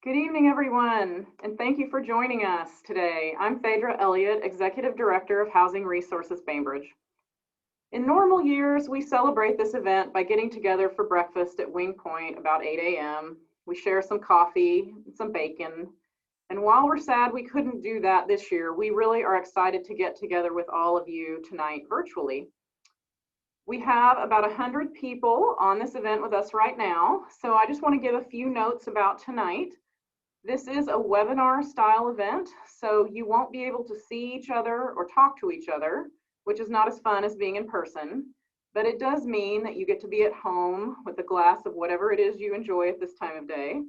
Good evening, everyone, and thank you for joining us today. I'm Phaedra Elliott, Executive Director of Housing Resources Bainbridge. In normal years, we celebrate this event by getting together for breakfast at Wing Point about 8 a.m. We share some coffee and some bacon. And while we're sad we couldn't do that this year, we really are excited to get together with all of you tonight virtually. We have about 100 people on this event with us right now, so I just want to give a few notes about tonight. This is a webinar style event, so you won't be able to see each other or talk to each other, which is not as fun as being in person, but it does mean that you get to be at home with a glass of whatever it is you enjoy at this time of day.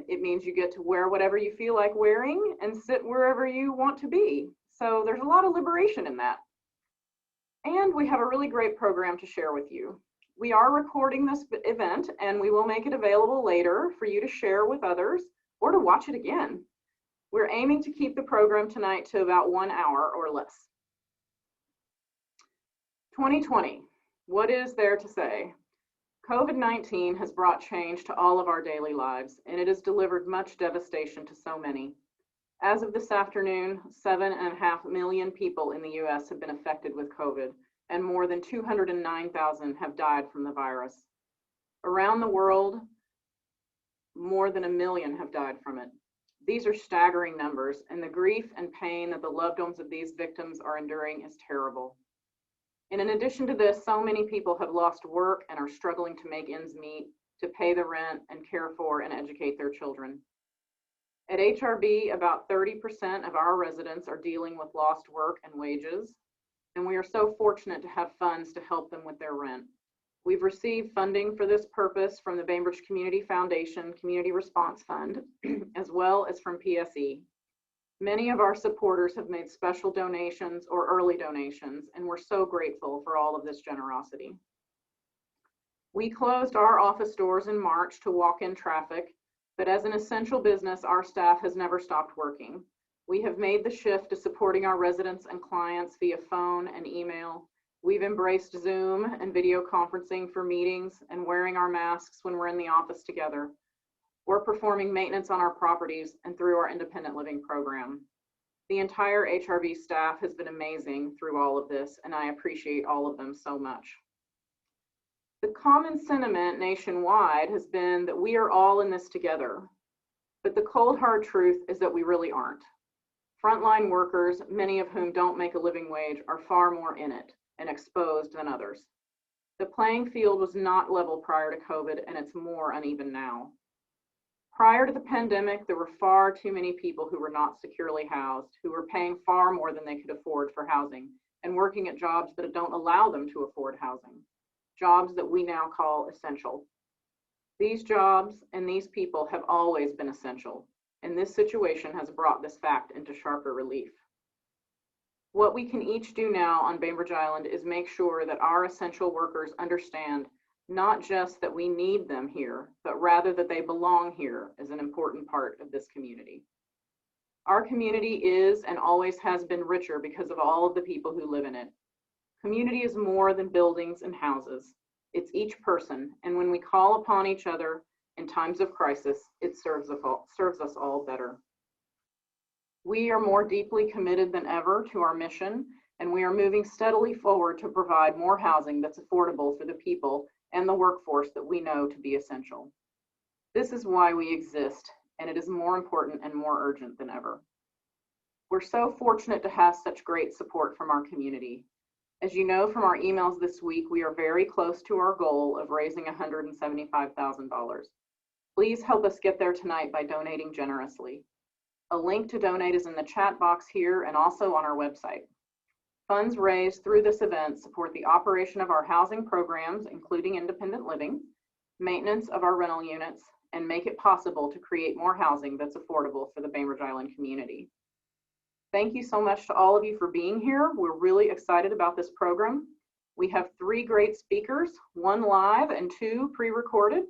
It means you get to wear whatever you feel like wearing and sit wherever you want to be. So there's a lot of liberation in that. And we have a really great program to share with you. We are recording this event and we will make it available later for you to share with others or to watch it again. We're aiming to keep the program tonight to about 1 hour or less. 2020, what is there to say? COVID-19 has brought change to all of our daily lives, and it has delivered much devastation to so many. As of this afternoon, 7.5 million people in the US have been affected with COVID, and more than 209,000 have died from the virus. Around the world, more than 1 million have died from it. These are staggering numbers, and the grief and pain that the loved ones of these victims are enduring is terrible. And in addition to this, so many people have lost work and are struggling to make ends meet, to pay the rent and care for and educate their children. At HRB, about 30% of our residents are dealing with lost work and wages, and we are so fortunate to have funds to help them with their rent. We've received funding for this purpose from the Bainbridge Community Foundation Community Response Fund, as well as from PSE. Many of our supporters have made special donations or early donations, and we're so grateful for all of this generosity. We closed our office doors in March to walk-in traffic, but as an essential business, our staff has never stopped working. We have made the shift to supporting our residents and clients via phone and email. We've embraced Zoom and video conferencing for meetings and wearing our masks when we're in the office together. We're performing maintenance on our properties and through our independent living program. The entire HRB staff has been amazing through all of this, and I appreciate all of them so much. The common sentiment nationwide has been that we are all in this together, but the cold hard truth is that we really aren't. Frontline workers, many of whom don't make a living wage, are far more in it and exposed than others. The playing field was not level prior to COVID, and it's more uneven now. Prior to the pandemic, there were far too many people who were not securely housed, who were paying far more than they could afford for housing and working at jobs that don't allow them to afford housing, jobs that we now call essential. These jobs and these people have always been essential, and this situation has brought this fact into sharper relief. What we can each do now on Bainbridge Island is make sure that our essential workers understand not just that we need them here, but rather that they belong here as an important part of this community. Our community is and always has been richer because of all of the people who live in it. Community is more than buildings and houses. It's each person, and when we call upon each other in times of crisis, it serves us all better. We are more deeply committed than ever to our mission, and we are moving steadily forward to provide more housing that's affordable for the people and the workforce that we know to be essential. This is why we exist, and it is more important and more urgent than ever. We're so fortunate to have such great support from our community. As you know from our emails this week, we are very close to our goal of raising $175,000. Please help us get there tonight by donating generously. A link to donate is in the chat box here and also on our website. Funds raised through this event support the operation of our housing programs, including independent living, maintenance of our rental units, and make it possible to create more housing that's affordable for the Bainbridge Island community. Thank you so much to all of you for being here. We're really excited about this program. We have 3 great speakers, 1 live and 2 pre-recorded.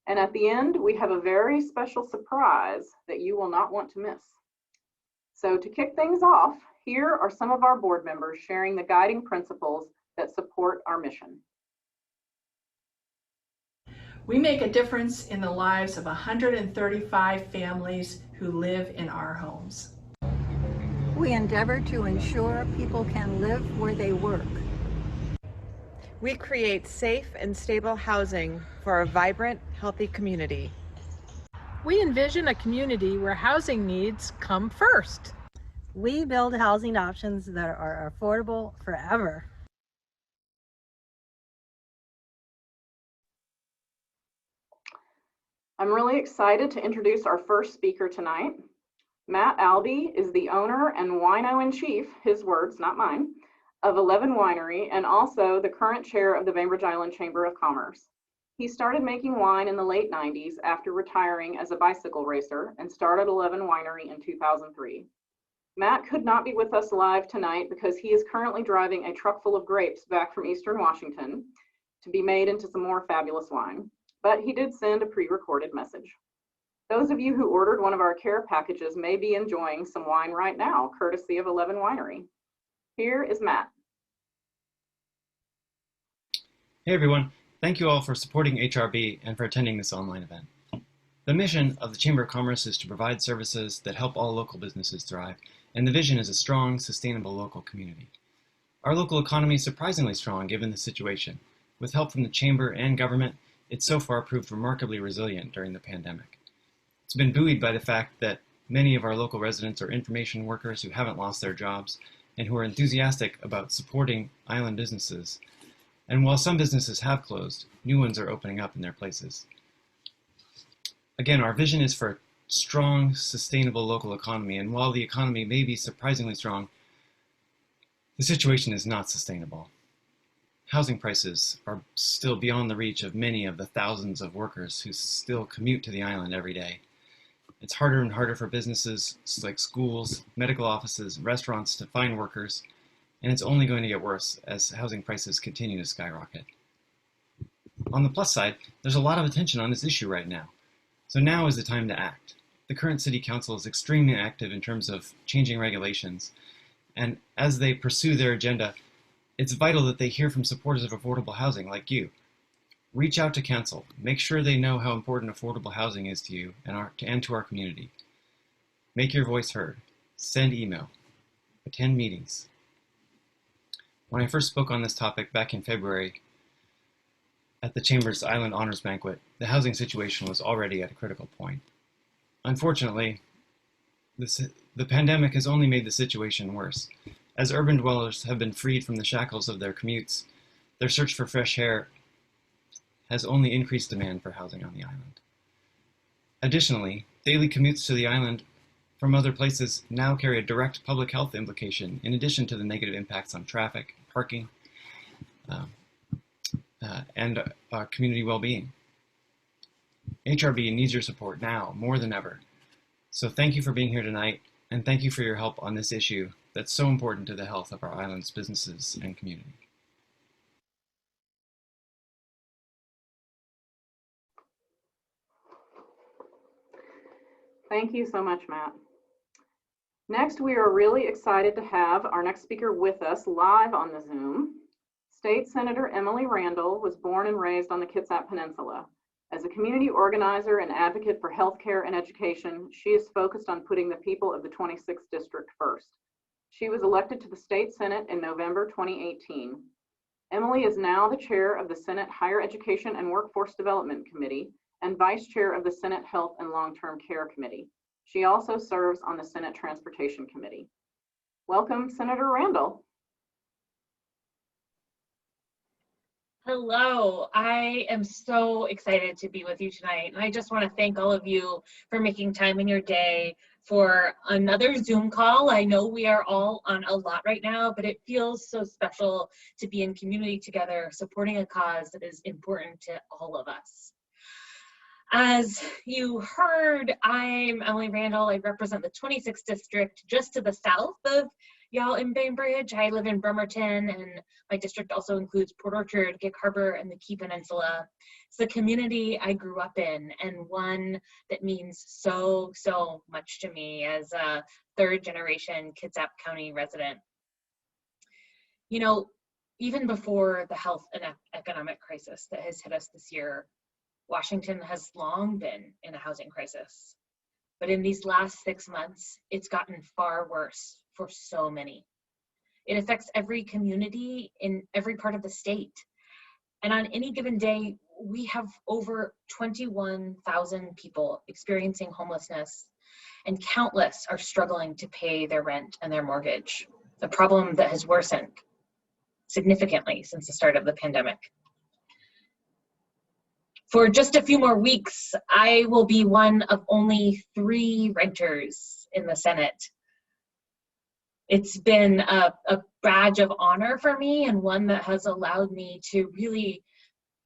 And at the end, we have a very special surprise that you will not want to miss. So to kick things off, here are some of our board members sharing the guiding principles that support our mission. We make a difference in the lives of 135 families who live in our homes. We endeavor to ensure people can live where they work. We create safe and stable housing for a vibrant, healthy community. We envision a community where housing needs come first. We build housing options that are affordable forever. I'm really excited to introduce our first speaker tonight. Matt Albee is the owner and wino-in-chief, his words, not mine, of 11 Winery and also the current chair of the Bainbridge Island Chamber of Commerce. He started making wine in the late 90s after retiring as a bicycle racer and started 11 Winery in 2003. Matt could not be with us live tonight because he is currently driving a truck full of grapes back from Eastern Washington to be made into some more fabulous wine, but he did send a pre-recorded message. Those of you who ordered one of our care packages may be enjoying some wine right now, courtesy of 11 Winery. Here is Matt. Hey everyone, thank you all for supporting HRB and for attending this online event. The mission of the Chamber of Commerce is to provide services that help all local businesses thrive, and the vision is a strong, sustainable local community. Our local economy is surprisingly strong given the situation. With help from the Chamber and government, it's so far proved remarkably resilient during the pandemic. It's been buoyed by the fact that many of our local residents are information workers who haven't lost their jobs and who are enthusiastic about supporting island businesses. And while some businesses have closed, new ones are opening up in their places. Again, our vision is for a strong, sustainable local economy, and while the economy may be surprisingly strong, the situation is not sustainable. Housing prices are still beyond the reach of many of the thousands of workers who still commute to the island every day. It's harder and harder for businesses like schools, medical offices, restaurants to find workers, and it's only going to get worse as housing prices continue to skyrocket. On the plus side, there's a lot of attention on this issue right now. So now is the time to act. The current City Council is extremely active in terms of changing regulations, and as they pursue their agenda, it's vital that they hear from supporters of affordable housing like you. Reach out to Council. Make sure they know how important affordable housing is to you and to our community. Make your voice heard. Send email. Attend meetings. When I first spoke on this topic back in February at the Chamber's Island Honors Banquet, the housing situation was already at a critical point. Unfortunately, the pandemic has only made the situation worse. As urban dwellers have been freed from the shackles of their commutes, their search for fresh air has only increased demand for housing on the island. Additionally, daily commutes to the island from other places now carry a direct public health implication in addition to the negative impacts on traffic, parking, and community well-being. HRB needs your support now more than ever. So thank you for being here tonight, and thank you for your help on this issue that's so important to the health of our island's businesses and community. Thank you so much, Matt. Next, we are really excited to have our next speaker with us live on the Zoom. State Senator Emily Randall was born and raised on the Kitsap Peninsula. As a community organizer and advocate for healthcare and education, she is focused on putting the people of the 26th District first. She was elected to the State Senate in November 2018. Emily is now the chair of the Senate Higher Education and Workforce Development Committee and vice chair of the Senate Health and Long-Term Care Committee. She also serves on the Senate Transportation Committee. Welcome, Senator Randall. Hello, I am so excited to be with you tonight. And I just want to thank all of you for making time in your day for another Zoom call. I know we are all on a lot right now, but it feels so special to be in community together, supporting a cause that is important to all of us. As you heard, I'm Emily Randall. I represent the 26th District just to the south of y'all in Bainbridge. I live in Bremerton, and my district also includes Port Orchard, Gig Harbor, and the Key Peninsula. It's the community I grew up in, and one that means so, so much to me as a third-generation Kitsap County resident. You know, even before the health and economic crisis that has hit us this year, Washington has long been in a housing crisis, but in these last 6 months, it's gotten far worse for so many. It affects every community in every part of the state. And on any given day, we have over 21,000 people experiencing homelessness, and countless are struggling to pay their rent and their mortgage, a problem that has worsened significantly since the start of the pandemic. For just a few more weeks, I will be one of only 3 renters in the Senate. It's been a badge of honor for me, and one that has allowed me to really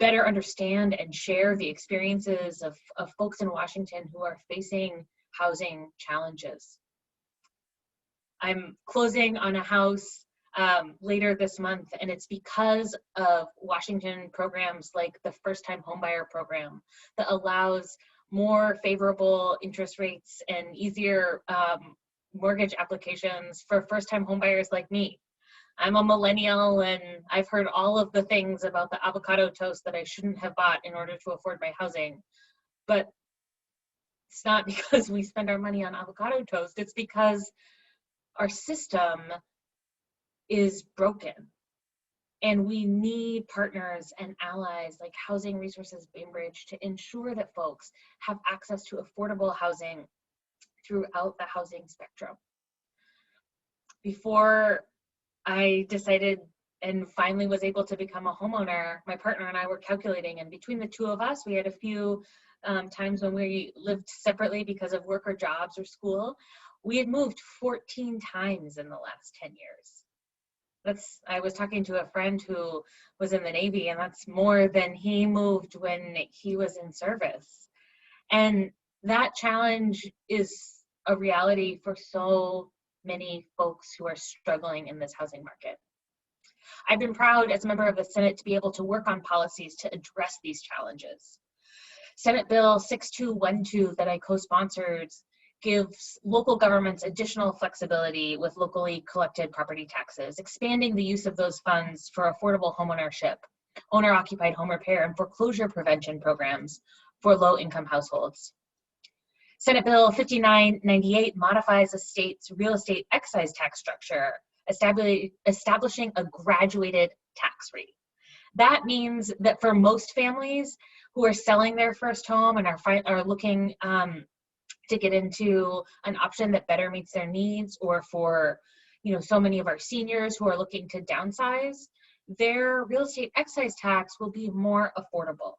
better understand and share the experiences of folks in Washington who are facing housing challenges. I'm closing on a house later this month, and it's because of Washington programs like the first-time homebuyer program that allows more favorable interest rates and easier mortgage applications for first-time homebuyers like me. I'm a millennial, and I've heard all of the things about the avocado toast that I shouldn't have bought in order to afford my housing. But it's not because we spend our money on avocado toast, it's because our system is broken. And we need partners and allies like Housing Resources Bainbridge to ensure that folks have access to affordable housing throughout the housing spectrum. Before I decided and finally was able to become a homeowner, my partner and I were calculating, and between the two of us, we had a few times when we lived separately because of work or jobs or school. We had moved 14 times in the last 10 years. I was talking to a friend who was in the Navy, and that's more than he moved when he was in service. And that challenge is a reality for so many folks who are struggling in this housing market. I've been proud as a member of the Senate to be able to work on policies to address these challenges. Senate Bill 6212 that I co-sponsored gives local governments additional flexibility with locally collected property taxes, expanding the use of those funds for affordable homeownership, owner-occupied home repair, and foreclosure prevention programs for low-income households. Senate Bill 5998 modifies the state's real estate excise tax structure, establishing a graduated tax rate. That means that for most families who are selling their first home and are looking to get into an option that better meets their needs, or for so many of our seniors who are looking to downsize, their real estate excise tax will be more affordable.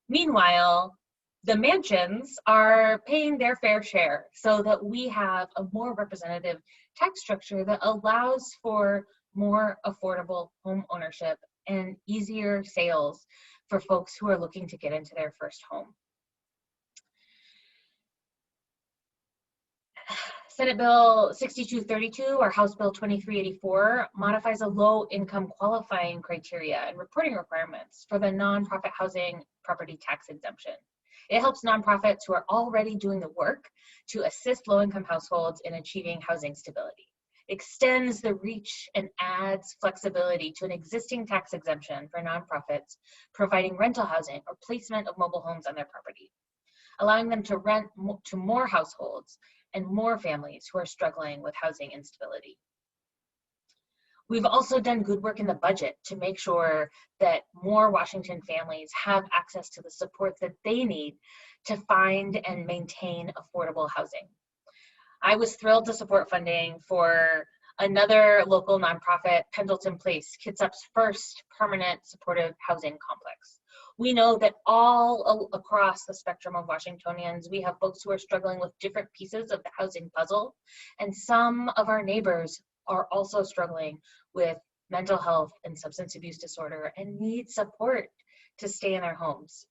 Meanwhile, the mansions are paying their fair share so that we have a more representative tax structure that allows for more affordable home ownership and easier sales for folks who are looking to get into their first home. Senate Bill 6232 or House Bill 2384 modifies a low-income qualifying criteria and reporting requirements for the nonprofit housing property tax exemption. It helps nonprofits who are already doing the work to assist low-income households in achieving housing stability. It extends the reach and adds flexibility to an existing tax exemption for nonprofits providing rental housing or placement of mobile homes on their property, allowing them to rent to more households and more families who are struggling with housing instability. We've also done good work in the budget to make sure that more Washington families have access to the supports that they need to find and maintain affordable housing. I was thrilled to support funding for another local nonprofit, Pendleton Place, Kitsap's first permanent supportive housing complex. We know that all across the spectrum of Washingtonians, we have folks who are struggling with different pieces of the housing puzzle, and some of our neighbors are also struggling with mental health and substance abuse disorder and need support to stay in their homes.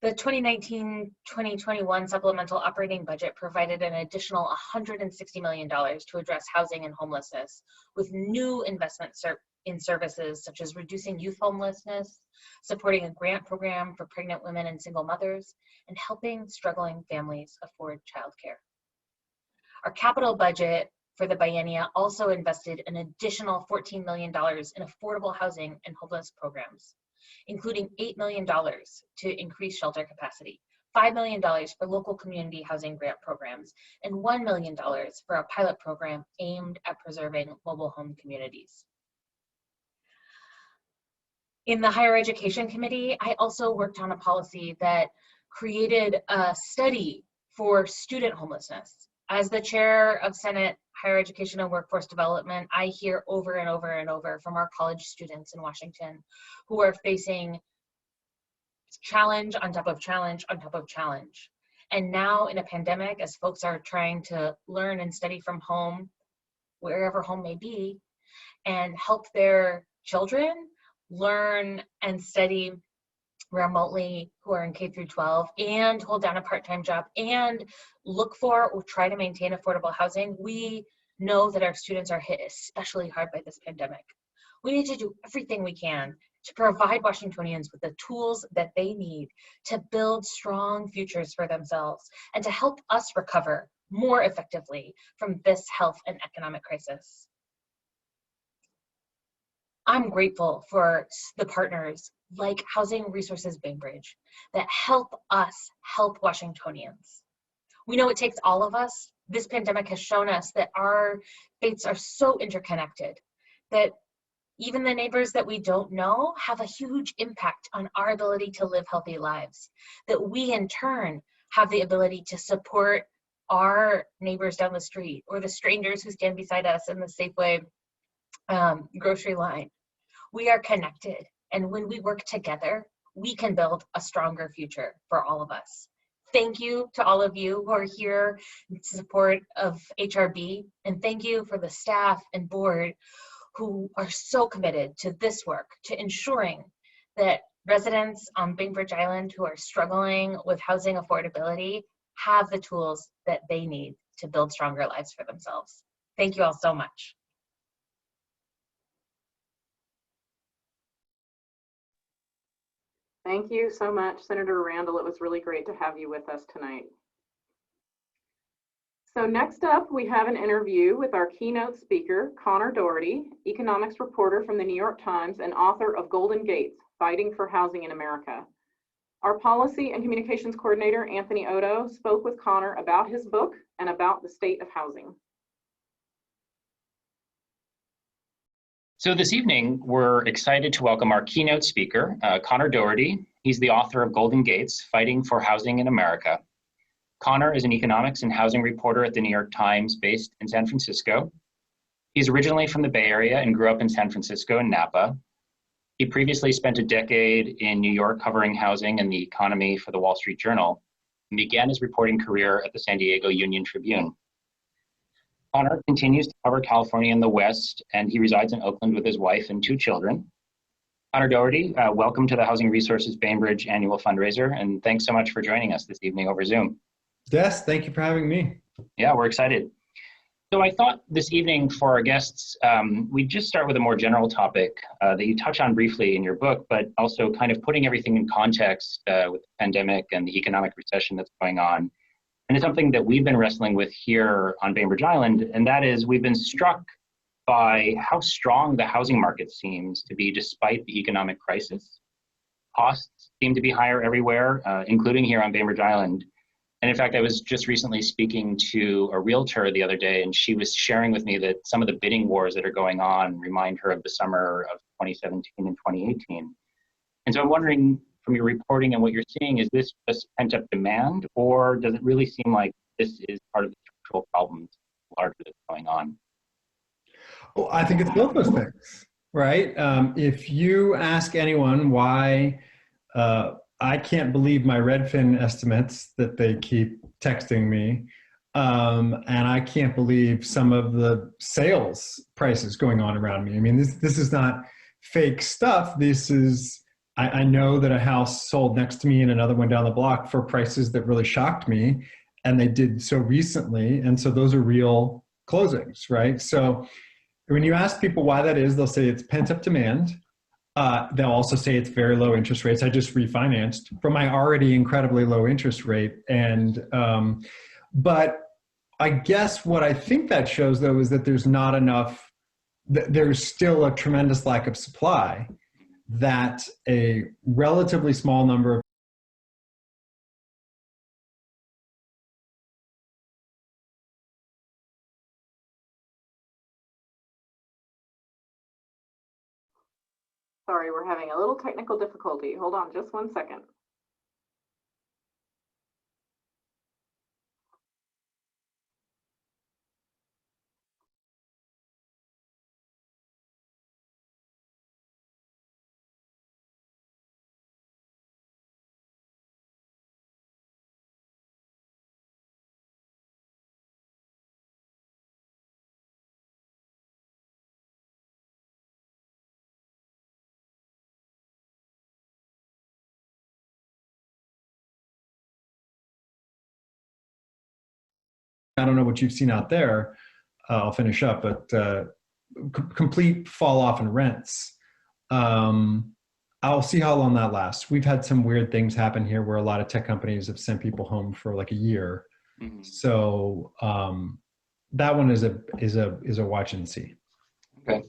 The 2019-2021 supplemental operating budget provided an additional $160 million to address housing and homelessness, with new investments in services such as reducing youth homelessness, supporting a grant program for pregnant women and single mothers, and helping struggling families afford childcare. Our capital budget for the biennia also invested an additional $14 million in affordable housing and homeless programs. including $8 million to increase shelter capacity, $5 million for local community housing grant programs, and $1 million for a pilot program aimed at preserving mobile home communities. In the Higher Education Committee, I also worked on a policy that created a study for student homelessness. As the chair of Senate Higher Education and Workforce Development, I hear over and over and over from our college students in Washington who are facing challenge on top of challenge on top of challenge. And now in a pandemic, as folks are trying to learn and study from home, wherever home may be, and help their children learn and study remotely who are in K through 12 and hold down a part-time job and look for or try to maintain affordable housing, we know that our students are hit especially hard by this pandemic. We need to do everything we can to provide Washingtonians with the tools that they need to build strong futures for themselves and to help us recover more effectively from this health and economic crisis. I'm grateful for the partners like Housing Resources Bainbridge that help us help Washingtonians. We know it takes all of us. This pandemic has shown us that our fates are so interconnected that even the neighbors that we don't know have a huge impact on our ability to live healthy lives, that we in turn have the ability to support our neighbors down the street or the strangers who stand beside us in the Safeway grocery line. We are connected, and when we work together, we can build a stronger future for all of us. Thank you to all of you who are here in support of HRB, and thank you for the staff and board who are so committed to this work, to ensuring that residents on Bainbridge Island who are struggling with housing affordability have the tools that they need to build stronger lives for themselves. Thank you all so much. Thank you so much, Senator Randall. It was really great to have you with us tonight. So next up, we have an interview with our keynote speaker, Connor Doherty, economics reporter from the New York Times and author of Golden Gates, Fighting for Housing in America. Our policy and communications coordinator, Anthony Odo, spoke with Connor about his book and about the state of housing. So this evening, we're excited to welcome our keynote speaker, Connor Doherty. He's the author of Golden Gates, Fighting for Housing in America. Connor is an economics and housing reporter at the New York Times based in San Francisco. He's originally from the Bay Area and grew up in San Francisco and Napa. He previously spent a decade in New York covering housing and the economy for the Wall Street Journal and began his reporting career at the San Diego Union Tribune. Connor continues to cover California and the West, and he resides in Oakland with his wife and 2 children. Connor Doherty, welcome to the Housing Resources Bainbridge annual fundraiser, and thanks so much for joining us this evening over Zoom. Yes, thank you for having me. Yeah, we're excited. So I thought this evening for our guests, we'd just start with a more general topic that you touch on briefly in your book, but also kind of putting everything in context with the pandemic and the economic recession that's going on. And it's something that we've been wrestling with here on Bainbridge Island, and that is we've been struck by how strong the housing market seems to be despite the economic crisis. Costs seem to be higher everywhere, including here on Bainbridge Island. And in fact, I was just recently speaking to a realtor the other day, and she was sharing with me that some of the bidding wars that are going on remind her of the summer of 2017 and 2018. And so I'm wondering, from your reporting and what you're seeing, is this just pent-up demand, or does it really seem like this is part of the structural problems larger that's going on? Well, I think it's both those things, right? If you ask anyone why I can't believe my Redfin estimates that they keep texting me, and I can't believe some of the sales prices going on around me. I mean, this is not fake stuff. This is, I know that a house sold next to me and another one down the block for prices that really shocked me, and they did so recently, and so those are real closings, right? So when you ask people why that is, they'll say it's pent-up demand. They'll also say it's very low interest rates. I just refinanced from my already incredibly low interest rate. And, but I guess what I think that shows though is that there's not enough, there's still a tremendous lack of supply. that a relatively small number of Sorry, we're having a little technical difficulty. Hold on just 1 second. I don't know what you've seen out there. I'll finish up, but complete fall off in rents. I'll see how long that lasts. We've had some weird things happen here where a lot of tech companies have sent people home for like a year. Mm-hmm. So that one is a watch and see. Okay.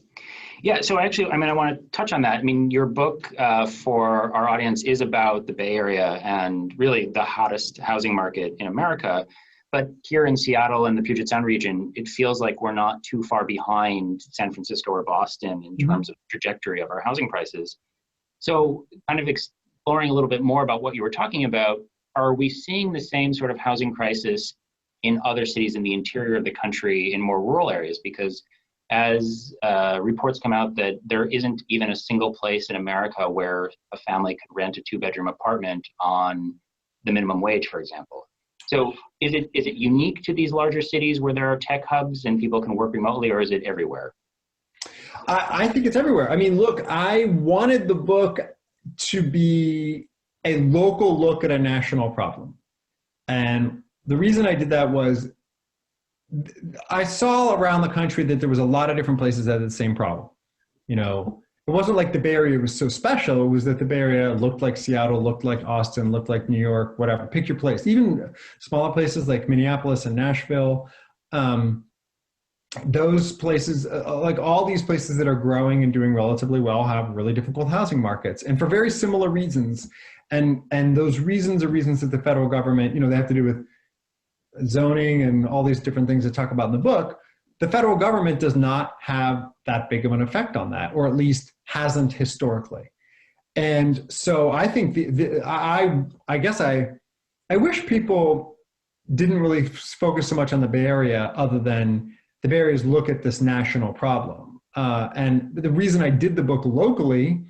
Yeah, so actually, I want to touch on that. Your book for our audience is about the Bay Area and really the hottest housing market in America. But here in Seattle and the Puget Sound region, it feels like we're not too far behind San Francisco or Boston in terms of trajectory of our housing prices. So kind of exploring a little bit more about what you were talking about, are we seeing the same sort of housing crisis in other cities in the interior of the country in more rural areas? Because as reports come out that there isn't even a single place in America where a family could rent a 2-bedroom apartment on the minimum wage, for example. So is it unique to these larger cities where there are tech hubs and people can work remotely, or is it everywhere? I think it's everywhere. Look, I wanted the book to be a local look at a national problem. And the reason I did that was I saw around the country that there was a lot of different places that had the same problem. It wasn't like the Bay Area was so special. It was that the Bay Area looked like Seattle, looked like Austin, looked like New York, whatever. Pick your place. Even smaller places like Minneapolis and Nashville. Those places, like all these places that are growing and doing relatively well, have really difficult housing markets, and for very similar reasons. And those reasons are reasons that the federal government, they have to do with zoning and all these different things that talk about in the book. The federal government does not have that big of an effect on that, or at least hasn't historically. And so I think I guess I wish people didn't really focus so much on the Bay Area, other than the Bay Area's look at this national problem. And the reason I did the book locally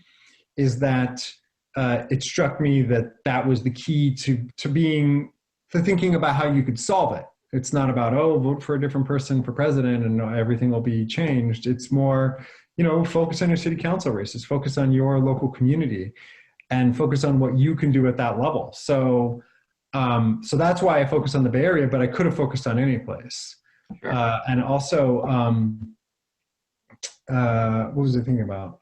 is that it struck me that was the key to thinking about how you could solve it. It's not about, vote for a different person for president and everything will be changed. It's more, focus on your city council races, focus on your local community, and focus on what you can do at that level. So that's why I focus on the Bay Area, but I could have focused on any place. Sure. And also, what was I thinking about?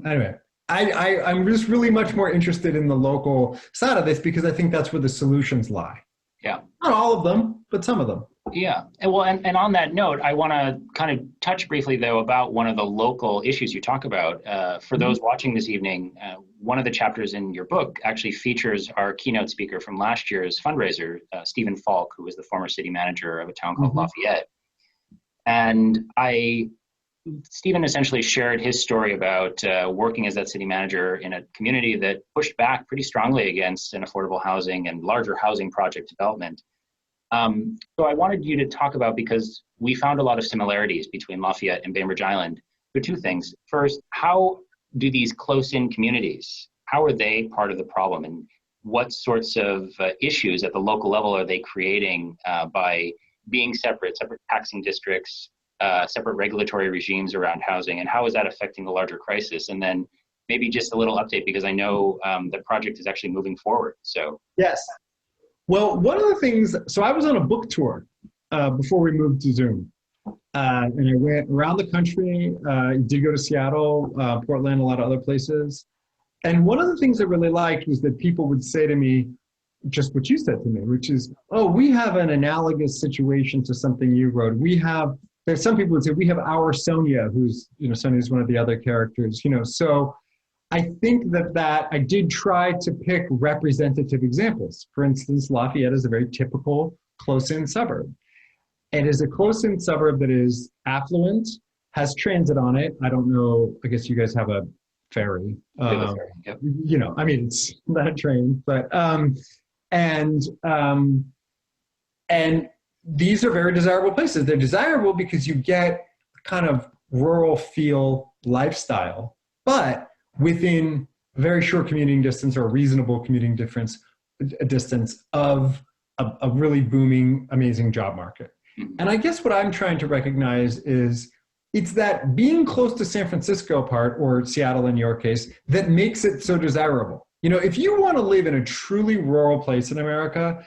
Anyway, I'm just really much more interested in the local side of this because I think that's where the solutions lie. Yeah. Not all of them, but some of them. Yeah. And on that note, I want to kind of touch briefly, though, about one of the local issues you talk about. For those watching this evening, one of the chapters in your book actually features our keynote speaker from last year's fundraiser, Stephen Falk, who was the former city manager of a town called Lafayette. And Stephen essentially shared his story about working as that city manager in a community that pushed back pretty strongly against an affordable housing and larger housing project development. So I wanted you to talk about, because we found a lot of similarities between Lafayette and Bainbridge Island, for two things. First, how do these close-in communities, how are they part of the problem, and what sorts of issues at the local level are they creating by being separate taxing districts, separate regulatory regimes around housing, and how is that affecting the larger crisis? And then maybe just a little update, because I know the project is actually moving forward. So yes. Well, one of the things, so I was on a book tour before we moved to Zoom. And I went around the country, did go to Seattle, Portland, a lot of other places. And one of the things I really liked was that people would say to me, just what you said to me, which is, we have an analogous situation to something you wrote. There's some people would say, we have our Sonia, who's, Sonia's one of the other characters, so I think that I did try to pick representative examples. For instance, Lafayette is a very typical close-in suburb. It is a close-in suburb that is affluent, has transit on it. I don't know, I guess you guys have a ferry. Yep. You know, I mean, it's not a train, but, and these are very desirable places. They're desirable because you get kind of rural feel lifestyle, but within a very short commuting distance or a reasonable commuting distance of a really booming, amazing job market. And I guess what I'm trying to recognize is it's that being close to San Francisco part, or Seattle in your case, that makes it so desirable. You know, if you want to live in a truly rural place in America,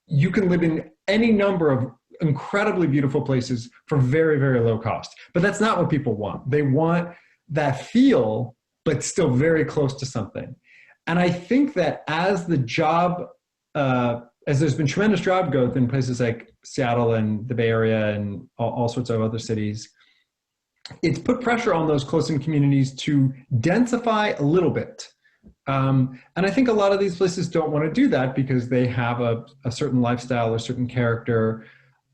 you can live in any number of incredibly beautiful places for very, very low cost. But that's not what people want. They want that feel, but still very close to something. And I think that as the job, as there's been tremendous job growth in places like Seattle and the Bay Area and all sorts of other cities, it's put pressure on those close-in communities to densify a little bit. And I think a lot of these places don't want to do that because they have a certain lifestyle or certain character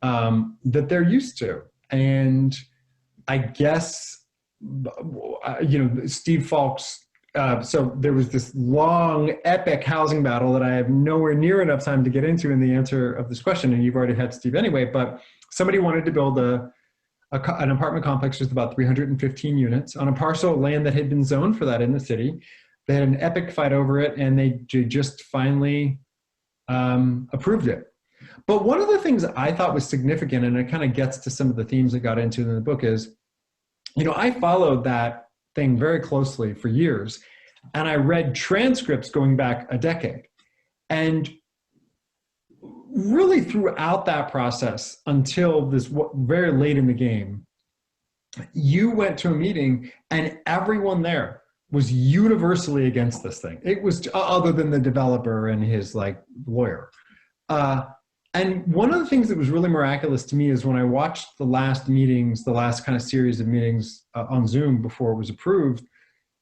that they're used to. And I guess, you know, Steve Falk's, so there was this long, epic housing battle that I have nowhere near enough time to get into in the answer of this question, and you've already had Steve anyway, but somebody wanted to build an apartment complex with about 315 units on a parcel of land that had been zoned for that in the city. They had an epic fight over it, and they just finally approved it. But one of the things I thought was significant, and it kind of gets to some of the themes that got into in the book, is, you know, I followed that thing very closely for years, and I read transcripts going back a decade. And really throughout that process, until this very late in the game, you went to a meeting and everyone there was universally against this thing. It was, other than the developer and his like lawyer. And one of the things that was really miraculous to me is when I watched the last meetings, the last kind of series of meetings on Zoom before it was approved,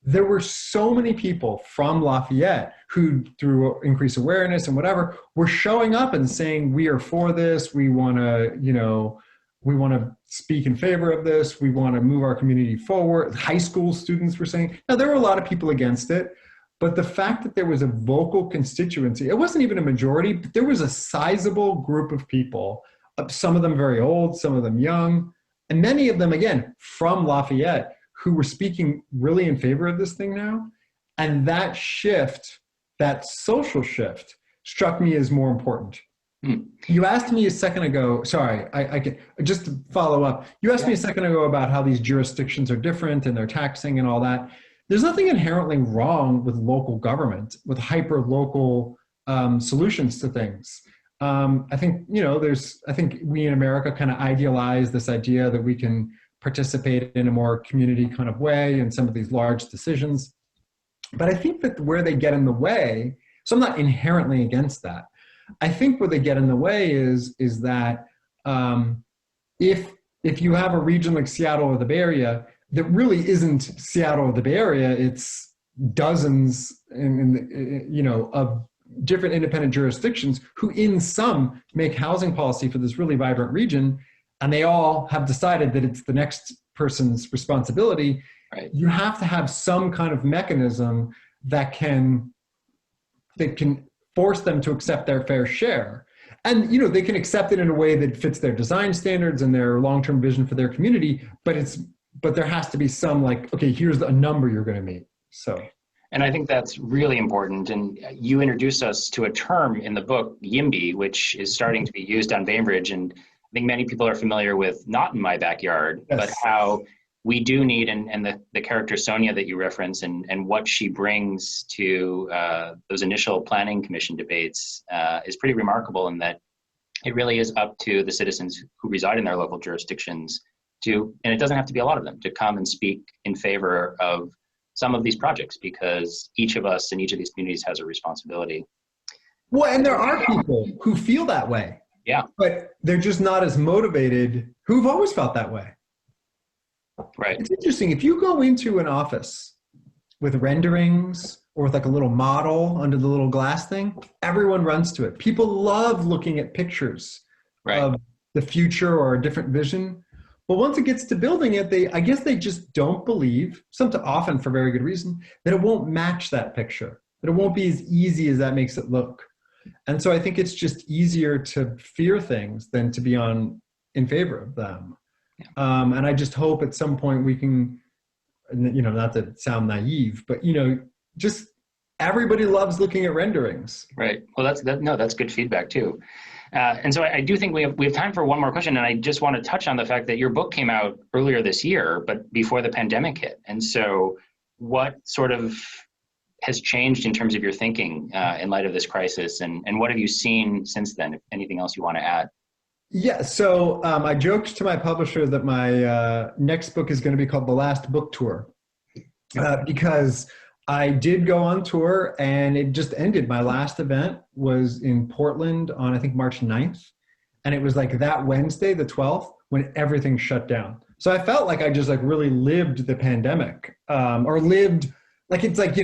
there were so many people from Lafayette who, through increased awareness and whatever, were showing up and saying, we are for this, we want to, you know, we want to speak in favor of this, we want to move our community forward. High school students were saying, now there were a lot of people against it, but the fact that there was a vocal constituency, it wasn't even a majority, but there was a sizable group of people, some of them very old, some of them young, and many of them, again, from Lafayette, who were speaking really in favor of this thing now. And that shift, that social shift, struck me as more important. You asked me a second ago, sorry, I can just to follow up. You asked me a second ago about how these jurisdictions are different and they're taxing and all that. There's nothing inherently wrong with local government, with hyper-local solutions to things. I think, you know, I think we in America kind of idealize this idea that we can participate in a more community kind of way in some of these large decisions. But I think that where they get in the way, so I'm not inherently against that. I think where they get in the way is that if you have a region like Seattle or the Bay Area that really isn't Seattle or the Bay Area, it's dozens you know, of different independent jurisdictions who in some make housing policy for this really vibrant region, and they all have decided that it's the next person's responsibility. Right. You have to have some kind of mechanism that can force them to accept their fair share. And, you know, they can accept it in a way that fits their design standards and their long-term vision for their community, but there has to be some like, okay, here's a number you're going to meet. So. And I think that's really important. And you introduced us to a term in the book, YIMBY, which is starting to be used on Bainbridge. And I think many people are familiar with Not in My Backyard, yes, but how we do need, and the character Sonia that you reference and what she brings to those initial planning commission debates is pretty remarkable, in that it really is up to the citizens who reside in their local jurisdictions to, and it doesn't have to be a lot of them, to come and speak in favor of some of these projects, because each of us in each of these communities has a responsibility. Well, and there are people who feel that way. Yeah. But they're just not as motivated, who've always felt that way. Right. It's interesting. If you go into an office with renderings or with like a little model under the little glass thing, everyone runs to it. People love looking at pictures of the future or a different vision. But once it gets to building it, I guess they just don't believe, often for very good reason, that it won't match that picture, that it won't be as easy as that makes it look. And so I think it's just easier to fear things than to be in favor of them. And I just hope at some point we can, not to sound naive, but, just everybody loves looking at renderings. Right. Well, that's good feedback too. And so I do think we have time for one more question, and I just want to touch on the fact that your book came out earlier this year, but before the pandemic hit. And so what sort of has changed in terms of your thinking in light of this crisis, and what have you seen since then, if anything else you want to add? Yeah, so I joked to my publisher that my next book is going to be called The Last Book Tour, because I did go on tour and it just ended. My last event was in Portland on, I think, March 9th. And it was like that Wednesday, the 12th, when everything shut down. So I felt like I just like really lived the pandemic, or lived like, it's like,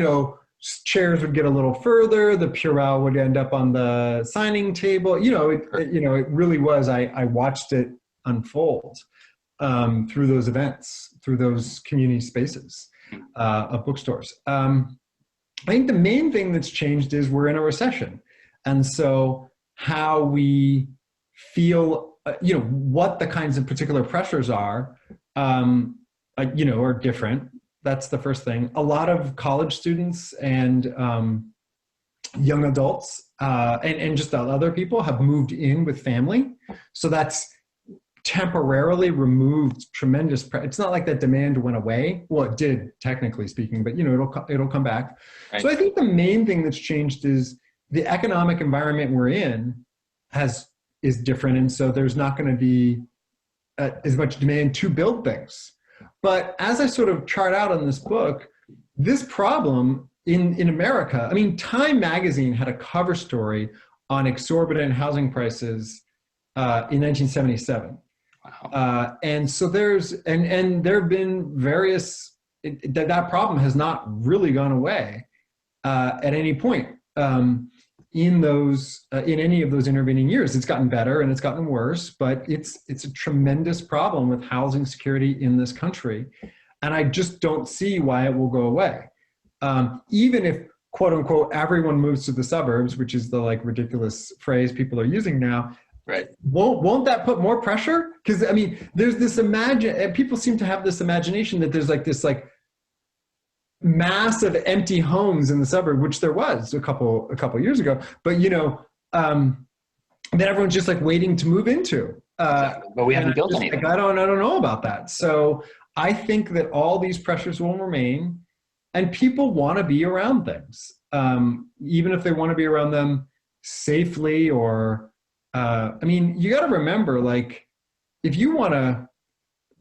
chairs would get a little further, the Purell would end up on the signing table. It really was, I watched it unfold through those events, through those community spaces of bookstores. I think the main thing that's changed is we're in a recession. And so how we feel, what the kinds of particular pressures are different. That's the first thing. A lot of college students and young adults and just other people have moved in with family. So that's temporarily removed tremendous it's not like that demand went away. Well, it did, technically speaking, but it'll come back. Right. So I think the main thing that's changed is the economic environment we're in is different, and so there's not going to be as much demand to build things. But as I sort of chart out in this book, this problem in America, I mean, Time magazine had a cover story on exorbitant housing prices in 1977. Wow. And so there have been various, that problem has not really gone away at any point in any of those intervening years. It's gotten better and it's gotten worse, but it's a tremendous problem with housing security in this country. And I just don't see why it will go away. Even if, quote unquote, everyone moves to the suburbs, which is the like ridiculous phrase people are using now. Right. Won't that put more pressure? Because I mean, there's this people seem to have this imagination that there's like this like massive empty homes in the suburb, which there was a couple years ago, but that everyone's just like waiting to move into. Exactly. But we haven't built anything. Like, I don't know about that. So I think that all these pressures will remain, and people want to be around things, even if they want to be around them safely or. You got to remember, like, if you want to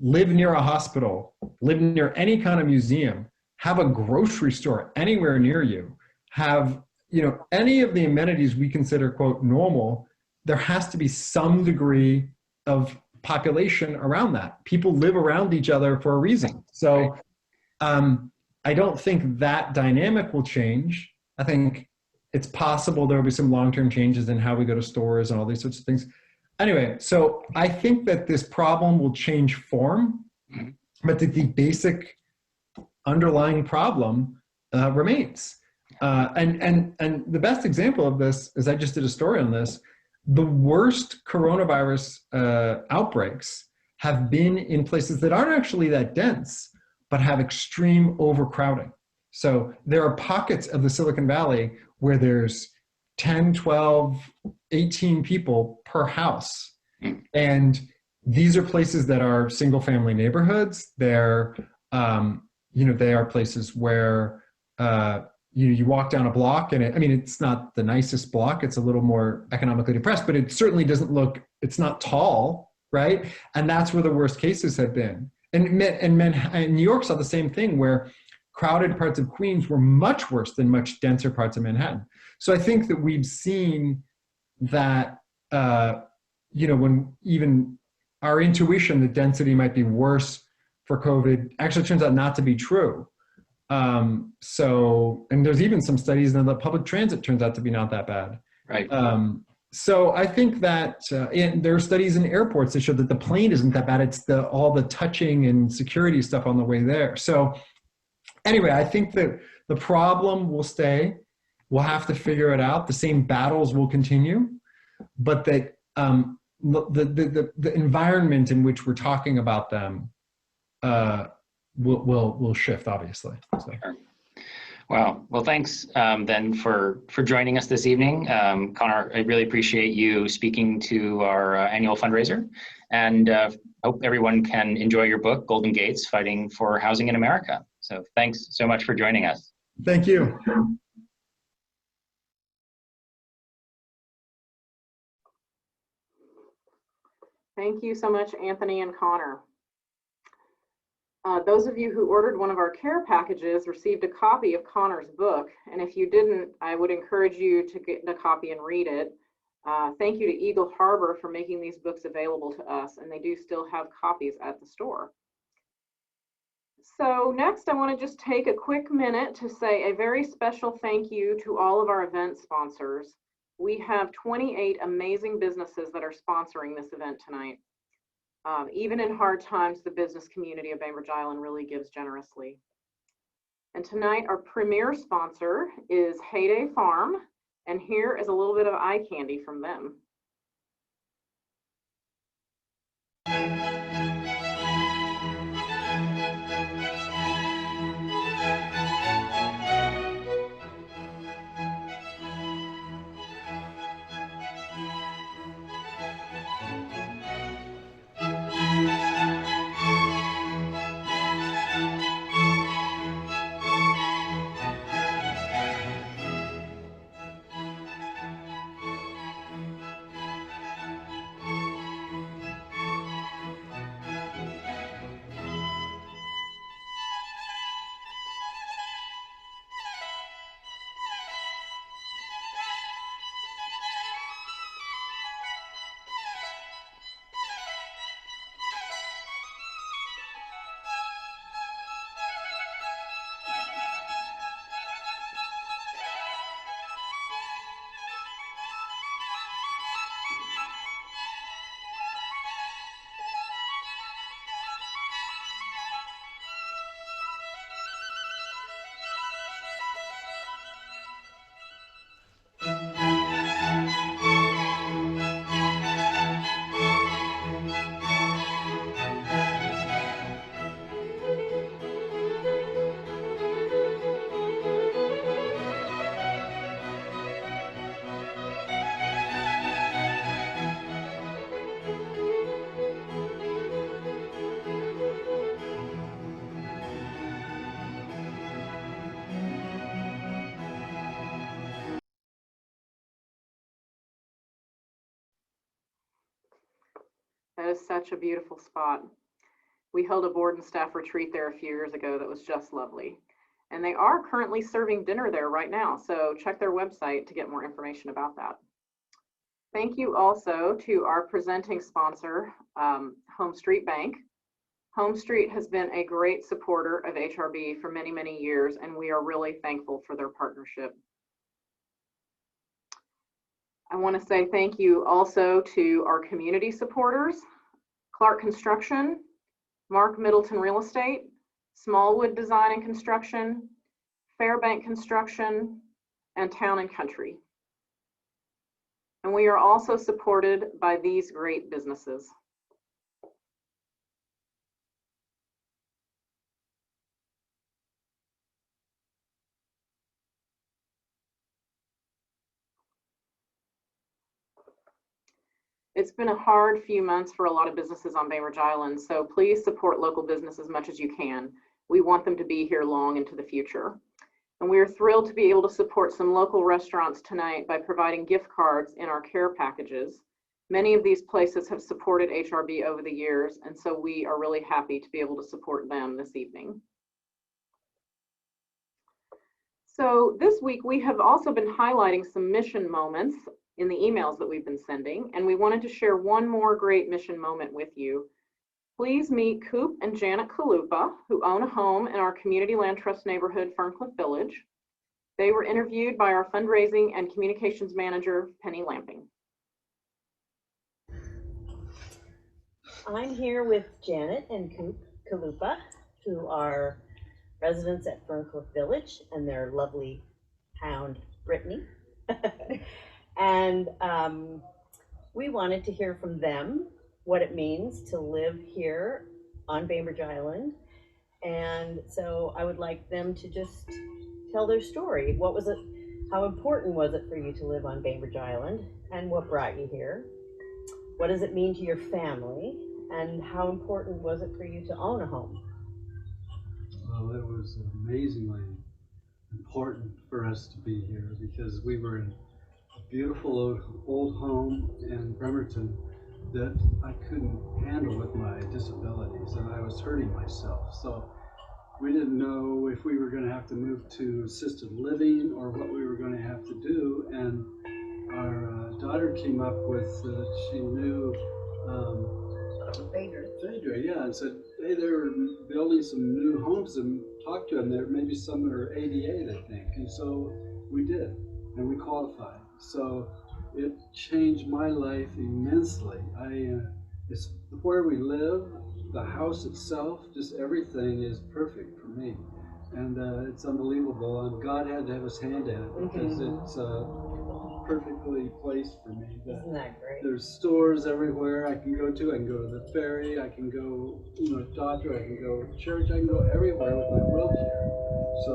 live near a hospital, live near any kind of museum, have a grocery store anywhere near you, have, any of the amenities we consider, quote, normal, there has to be some degree of population around that. People live around each other for a reason. So I don't think that dynamic will change. I think it's possible there will be some long-term changes in how we go to stores and all these sorts of things. Anyway, so I think that this problem will change form, but the basic underlying problem remains. And the best example of this is, I just did a story on this, the worst coronavirus outbreaks have been in places that aren't actually that dense, but have extreme overcrowding. So there are pockets of the Silicon Valley where there's 10, 12, 18 people per house. And these are places that are single family neighborhoods. They're, they are places where you walk down a block and it's not the nicest block. It's a little more economically depressed, but it certainly doesn't it's not tall, right? And that's where the worst cases have been. And New York saw the same thing, where crowded parts of Queens were much worse than much denser parts of Manhattan. So I think that we've seen that, when even our intuition that density might be worse for COVID actually turns out not to be true. And there's even some studies that the public transit turns out to be not that bad. Right. So I think that there are studies in airports that show that the plane isn't that bad. It's all the touching and security stuff on the way there. So anyway, I think that the problem will stay. We'll have to figure it out. The same battles will continue, but that the environment in which we're talking about them will shift, obviously. So. Sure. Wow. Well, thanks then for joining us this evening. Connor, I really appreciate you speaking to our annual fundraiser, and hope everyone can enjoy your book, Golden Gates, Fighting for Housing in America. So thanks so much for joining us. Thank you. Thank you so much, Anthony and Connor. Those of you who ordered one of our care packages received a copy of Connor's book, and if you didn't, I would encourage you to get a copy and read it. Thank you to Eagle Harbor for making these books available to us, and they do still have copies at the store. So next, I want to just take a quick minute to say a very special thank you to all of our event sponsors. We have 28 amazing businesses that are sponsoring this event tonight. Even in hard times, the business community of Bainbridge Island really gives generously. And tonight, our premier sponsor is Heyday Farm, and here is a little bit of eye candy from them. That is such a beautiful spot. We held a board and staff retreat there a few years ago that was just lovely. And they are currently serving dinner there right now, so check their website to get more information about that. Thank you also to our presenting sponsor, Home Street Bank. Home Street has been a great supporter of HRB for many, many years, and we are really thankful for their partnership. I want to say thank you also to our community supporters, Clark Construction, Mark Middleton Real Estate, Smallwood Design and Construction, Fairbank Construction, and Town and Country. And we are also supported by these great businesses. It's been a hard few months for a lot of businesses on Bainbridge Island, so please support local business as much as you can. We want them to be here long into the future. And we are thrilled to be able to support some local restaurants tonight by providing gift cards in our care packages. Many of these places have supported HRB over the years, and so we are really happy to be able to support them this evening. So this week we have also been highlighting some mission moments in the emails that we've been sending, and we wanted to share one more great mission moment with you. Please meet Coop and Janet Kalupa, who own a home in our Community Land Trust neighborhood, Ferncliff Village. They were interviewed by our fundraising and communications manager, Penny Lamping. I'm here with Janet and Coop Kalupa, who are residents at Ferncliff Village, and their lovely hound, Brittany. And we wanted to hear from them what it means to live here on Bainbridge Island. And so I would like them to just tell their story. What was it? How important was it for you to live on Bainbridge Island? And what brought you here? What does it mean to your family? And how important was it for you to own a home? Well, it was amazingly important for us to be here because we were in a beautiful old home in Bremerton that I couldn't handle with my disabilities, and I was hurting myself. So we didn't know if we were going to have to move to assisted living or what we were going to have to do. And our daughter came up with, she knew Phaedra, yeah, and said, hey, they're building some new homes, and talked to them. There maybe some are ADA, they think. And so we did, and we qualified. So it changed my life immensely. It's where we live, the house itself, just everything is perfect for me. And it's unbelievable. And God had to have his hand in it because it's perfectly placed for me. Isn't that great? There's stores everywhere I can go to. I can go to the ferry, I can go to a doctor, I can go to church, I can go everywhere with my wheelchair. So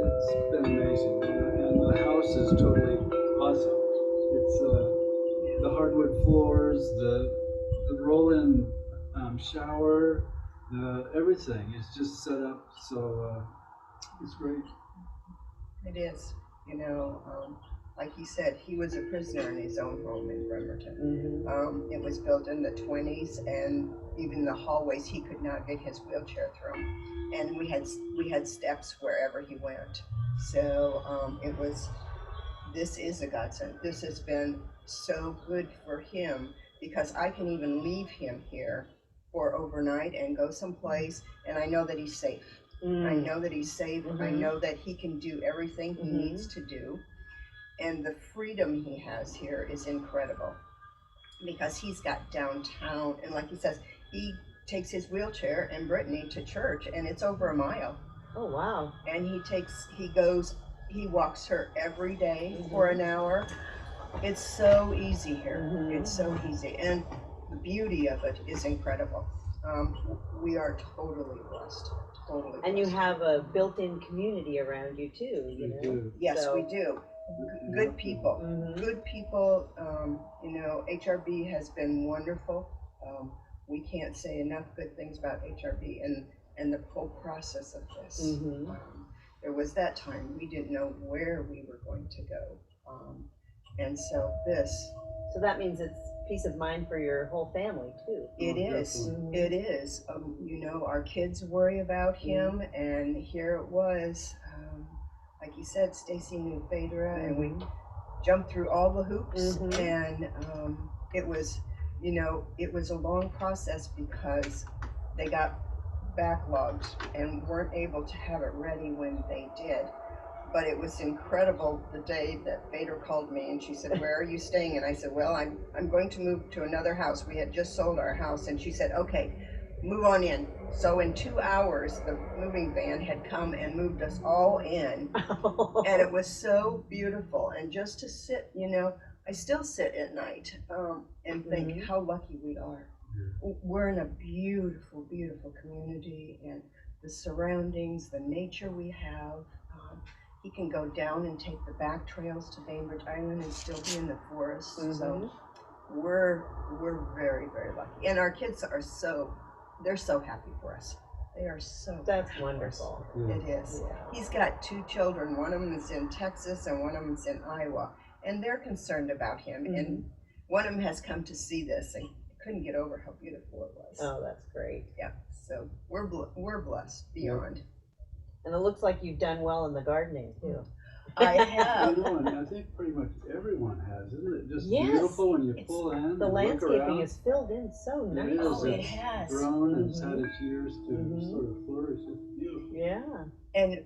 it's been amazing. And the house is totally awesome. It's the hardwood floors, the roll-in shower, everything is just set up, so it's great. It is, you know, like he said, he was a prisoner in his own home in Bremerton. It was built in the 20s, and even the hallways he could not get his wheelchair through. And we had steps wherever he went. So this is a godsend. This has been so good for him because I can even leave him here for overnight and go someplace, and I know that he's safe. I know that he's safe. I know that he can do everything he needs to do. And the freedom he has here is incredible because he's got downtown, and like he says, he takes his wheelchair and Brittany to church, and it's over a mile. Oh, wow. And he walks her every day for an hour. It's so easy here. It's so easy. And the beauty of it is incredible. We are totally blessed. Totally blessed. And you have a built-in community around you too, you know? Yes, we do. Good people. Good people. You know, HRB has been wonderful. We can't say enough good things about HRB and the whole process of this. There was that time we didn't know where we were going to go. And so this. So that means it's peace of mind for your whole family too. It is. It is. You know, our kids worry about him, and here it was. Like you said, Stacy knew Phaedra, and we jumped through all the hoops, and it was, you know, it was a long process because they got backlogged and weren't able to have it ready when they did. But it was incredible the day that Phaedra called me and she said, where are you staying? And I said, well, I'm going to move to another house. We had just sold our house. And she said, okay, move on in. So in 2 hours, the moving van had come and moved us all in. And it was so beautiful. And just to sit, you know, I still sit at night and think how lucky we are. We're in a beautiful, beautiful community, and the surroundings, the nature we have. He can go down and take the back trails to Bainbridge Island and still be in the forest. So we're very, very lucky. And our kids are they're so happy for us. They are so That's wonderful. It is. Yeah. He's got 2 children. One of them is in Texas and one of them is in Iowa. And they're concerned about him. And one of them has come to see this and couldn't get over how beautiful it was. Oh, that's great. Yeah. So we're blessed beyond. And it looks like you've done well in the gardening too. I You have. know, and I think pretty much everyone has, isn't it? Just Yes, beautiful when you it's, pull in the and look landscaping around. is filled in so It nicely. is. Oh, it It's has. grown and it's had its years to sort of flourish. It's beautiful. Yeah. And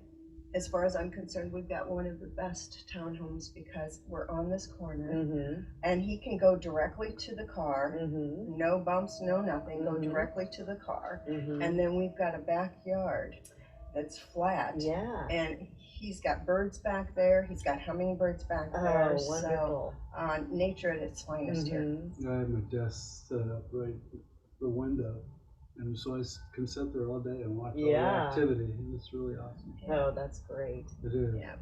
as far as I'm concerned, we've got one of the best townhomes because we're on this corner and he can go directly to the car. No bumps, no nothing. Go directly to the car. And then we've got a backyard that's flat. Yeah. And he's got birds back there. He's got hummingbirds back there. Oh, wonderful. So nature at its finest here. I have my desk set up right at the window. And so I can sit there all day and watch all the activity. It's really awesome. Oh, that's great. It is. Yeah.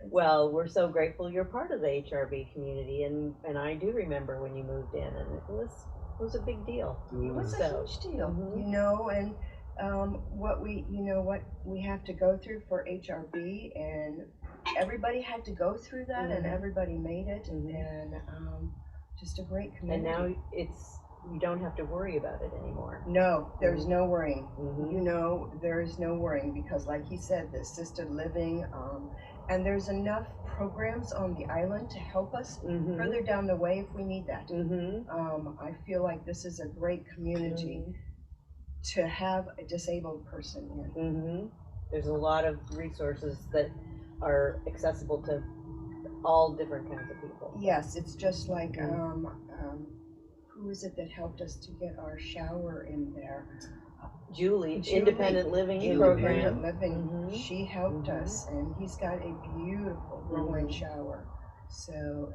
Well, we're so grateful you're part of the HRB community, and I do remember when you moved in, and it was a big deal. It was a huge deal, you know, and what we have to go through for HRB, and everybody had to go through that, and everybody made it, and just a great community. And now you don't have to worry about it anymore. No, there's no worrying. You know, there is no worrying because, like he said, the assisted living, and there's enough programs on the island to help us further down the way if we need that. I feel like this is a great community to have a disabled person in. There's a lot of resources that are accessible to all different kinds of people. Yes, it's just like who is it that helped us to get our shower in there? Julie, Independent Living Program. Independent Living. She helped us, and he's got a beautiful roll-in shower. So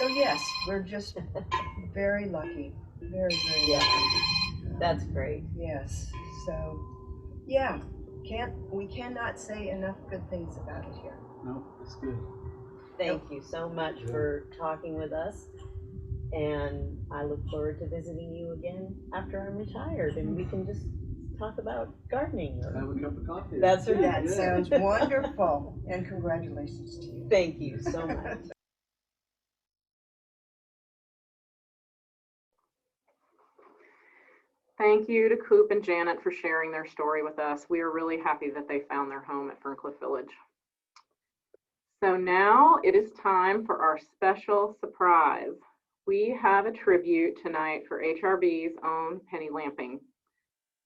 yes, we're just very lucky, very lucky. That's great. Yes. So yeah, we cannot say enough good things about it here. No, it's good. Thank you so much for talking with us. And I look forward to visiting you again after I'm retired, and we can just talk about gardening. Or have a cup of coffee. That's right. That sounds wonderful, and congratulations to you. Thank you so much. Thank you to Coop and Janet for sharing their story with us. We are really happy that they found their home at Ferncliff Village. So now it is time for our special surprise. We have a tribute tonight for HRB's own Penny Lamping.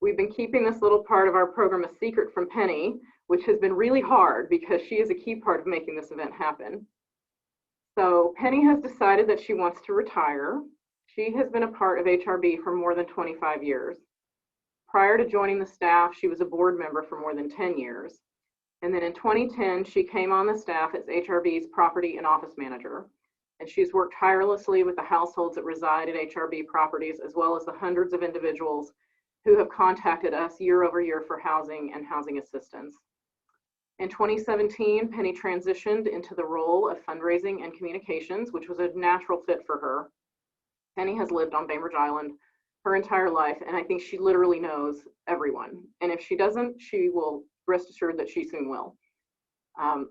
We've been keeping this little part of our program a secret from Penny, which has been really hard because she is a key part of making this event happen. So Penny has decided that she wants to retire. She has been a part of HRB for more than 25 years. Prior to joining the staff, she was a board member for more than 10 years. And then in 2010, she came on the staff as HRB's property and office manager. And she's worked tirelessly with the households that reside at HRB properties, as well as the hundreds of individuals who have contacted us year over year for housing and housing assistance. In 2017, Penny transitioned into the role of fundraising and communications, which was a natural fit for her. Penny has lived on Bainbridge Island her entire life, and I think she literally knows everyone. And if she doesn't, she will rest assured that she soon will.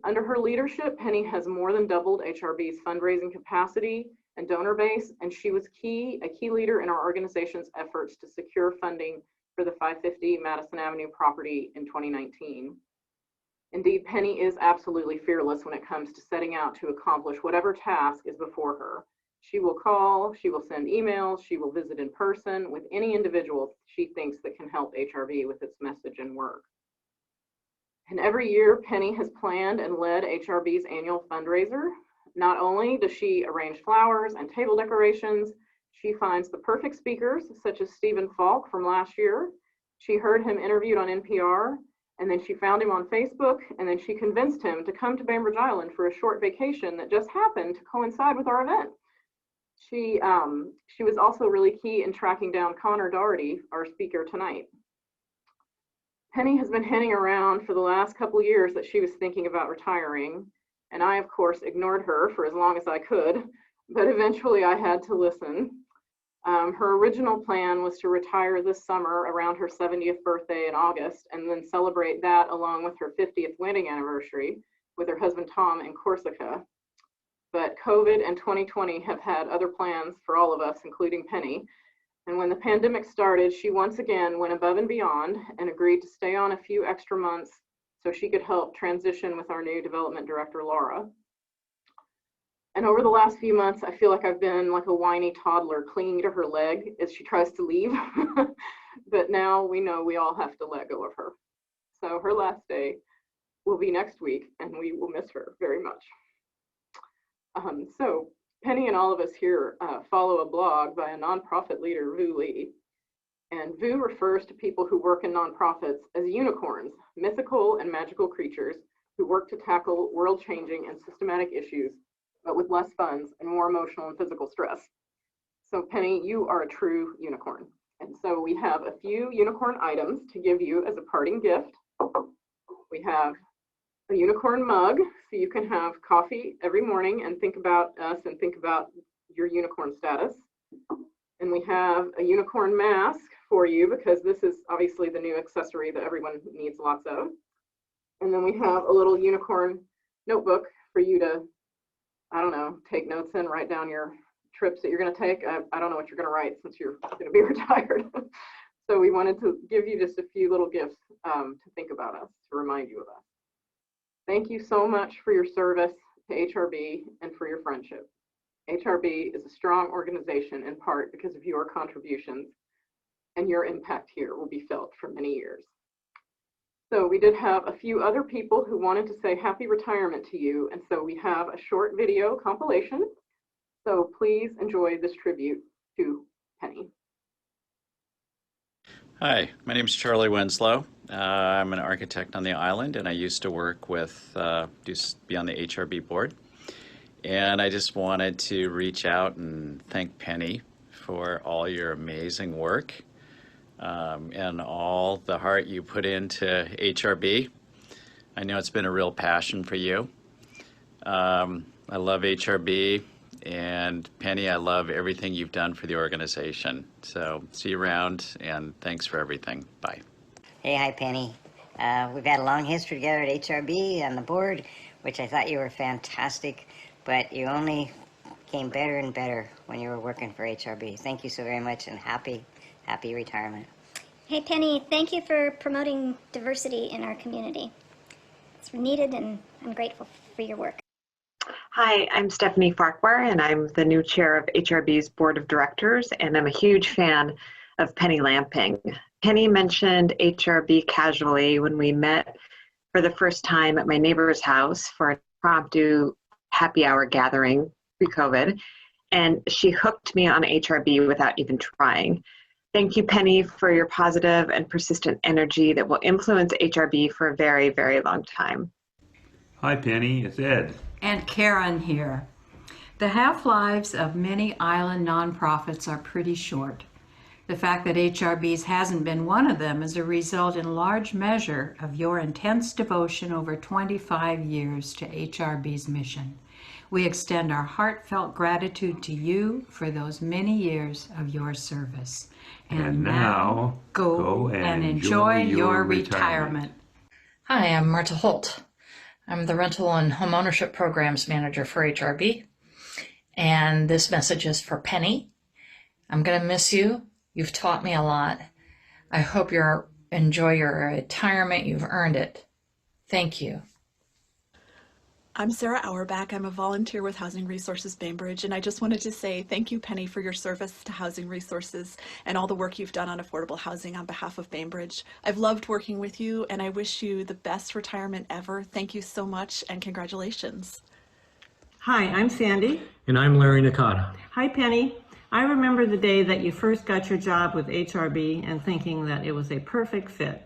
Under her leadership, Penny has more than doubled HRB's fundraising capacity and donor base, and she was a key leader in our organization's efforts to secure funding for the 550 Madison Avenue property in 2019. Indeed, Penny is absolutely fearless when it comes to setting out to accomplish whatever task is before her. She will call, she will send emails, she will visit in person with any individual she thinks that can help HRB with its message and work. And every year, Penny has planned and led HRB's annual fundraiser. Not only does she arrange flowers and table decorations, she finds the perfect speakers, such as Stephen Falk from last year. She heard him interviewed on NPR, and then she found him on Facebook, and then she convinced him to come to Bainbridge Island for a short vacation that just happened to coincide with our event. She was also really key in tracking down Connor Doherty, our speaker tonight. Penny has been hinting around for the last couple of years that she was thinking about retiring, and I, of course, ignored her for as long as I could, but eventually I had to listen. Her original plan was to retire this summer around her 70th birthday in August, and then celebrate that along with her 50th wedding anniversary with her husband Tom in Corsica. But COVID and 2020 have had other plans for all of us, including Penny. And when the pandemic started, she once again went above and beyond and agreed to stay on a few extra months so she could help transition with our new development director, Laura. And over the last few months, I feel like I've been like a whiny toddler clinging to her leg as she tries to leave. But now we know we all have to let go of her. So her last day will be next week, and we will miss her very much. So Penny and all of us here follow a blog by a nonprofit leader, Vu Lee. And Vu refers to people who work in nonprofits as unicorns, mythical and magical creatures who work to tackle world-changing and systematic issues, but with less funds and more emotional and physical stress. So Penny, you are a true unicorn. And so we have a few unicorn items to give you as a parting gift. We have a unicorn mug, so you can have coffee every morning and think about us and think about your unicorn status. And we have a unicorn mask for you, because this is obviously the new accessory that everyone needs lots of. And then we have a little unicorn notebook for you to, I don't know, take notes in, write down your trips that you're going to take. I don't know what you're going to write since you're going to be retired. So we wanted to give you just a few little gifts to think about us, to remind you of us. Thank you so much for your service to HRB and for your friendship. HRB is a strong organization in part because of your contributions, and your impact here will be felt for many years. So we did have a few other people who wanted to say happy retirement to you, and so we have a short video compilation. So please enjoy this tribute to Penny. Hi, my name is Charlie Winslow. I'm an architect on the island, and I used to work with, be on the HRB board. And I just wanted to reach out and thank Penny for all your amazing work and all the heart you put into HRB. I know it's been a real passion for you. I love HRB, and Penny, I love everything you've done for the organization. So see you around, and thanks for everything. Bye. Hey, hi, Penny. We've had a long history together at HRB on the board, which I thought you were fantastic, but you only came better and better when you were working for HRB. Thank you so very much, and happy retirement. Hey, Penny, thank you for promoting diversity in our community. It's needed, and I'm grateful for your work. Hi, I'm Stephanie Farquhar, and I'm the new chair of HRB's Board of Directors, and I'm a huge fan of Penny Lamping. Penny mentioned HRB casually when we met for the first time at my neighbor's house for a impromptu happy hour gathering pre-COVID, and she hooked me on HRB without even trying. Thank you, Penny, for your positive and persistent energy that will influence HRB for a very, very long time. Hi, Penny. It's Ed. And Karen here. The half-lives of many island nonprofits are pretty short. The fact that HRB's hasn't been one of them is a result in large measure of your intense devotion over 25 years to HRB's mission. We extend our heartfelt gratitude to you for those many years of your service. And now, go and enjoy your retirement. Hi, I'm Marta Holt. I'm the Rental and Homeownership Programs Manager for HRB. And this message is for Penny. I'm going to miss you. You've taught me a lot. I hope you enjoy your retirement. You've earned it. Thank you. I'm Sarah Auerbach. I'm a volunteer with Housing Resources Bainbridge, and I just wanted to say thank you, Penny, for your service to Housing Resources and all the work you've done on affordable housing on behalf of Bainbridge. I've loved working with you, and I wish you the best retirement ever. Thank you so much, and congratulations. Hi, I'm Sandy. And I'm Larry Nakata. Hi, Penny. I remember the day that you first got your job with HRB and thinking that it was a perfect fit.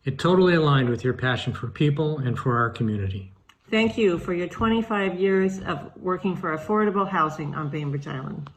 It totally aligned with your passion for people and for our community. Thank you for your 25 years of working for affordable housing on Bainbridge Island.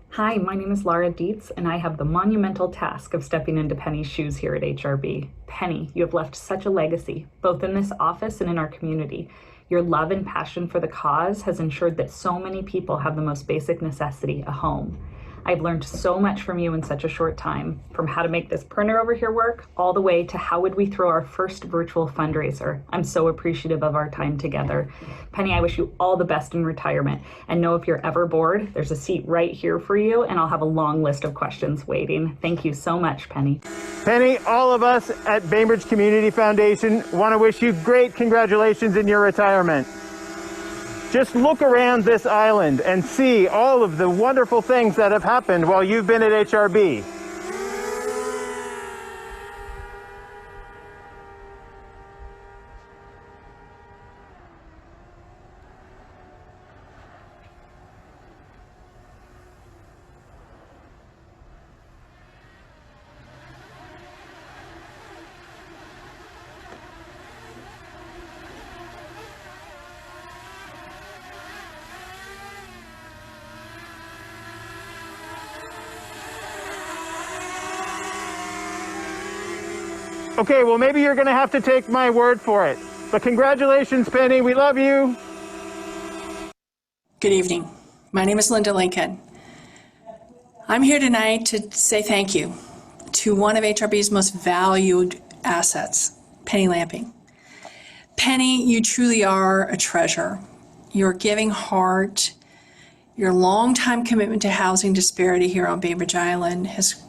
Hi, my name is Laura Dietz, and I have the monumental task of stepping into Penny's shoes here at HRB. Penny, you have left such a legacy, both in this office and in our community. Your love and passion for the cause has ensured that so many people have the most basic necessity, a home. I've learned so much from you in such a short time, from how to make this printer over here work, all the way to how would we throw our first virtual fundraiser. I'm so appreciative of our time together. Penny, I wish you all the best in retirement. And know if you're ever bored, there's a seat right here for you, and I'll have a long list of questions waiting. Thank you so much, Penny. Penny, all of us at Bainbridge Community Foundation want to wish you great congratulations in your retirement. Just look around this island and see all of the wonderful things that have happened while you've been at HRB. Okay, well, maybe you're going to have to take my word for it. But congratulations, Penny. We love you. Good evening. My name is Linda Lincoln. I'm here tonight to say thank you to one of HRB's most valued assets, Penny Lamping. Penny, you truly are a treasure. Your giving heart, your longtime commitment to housing disparity here on Bainbridge Island has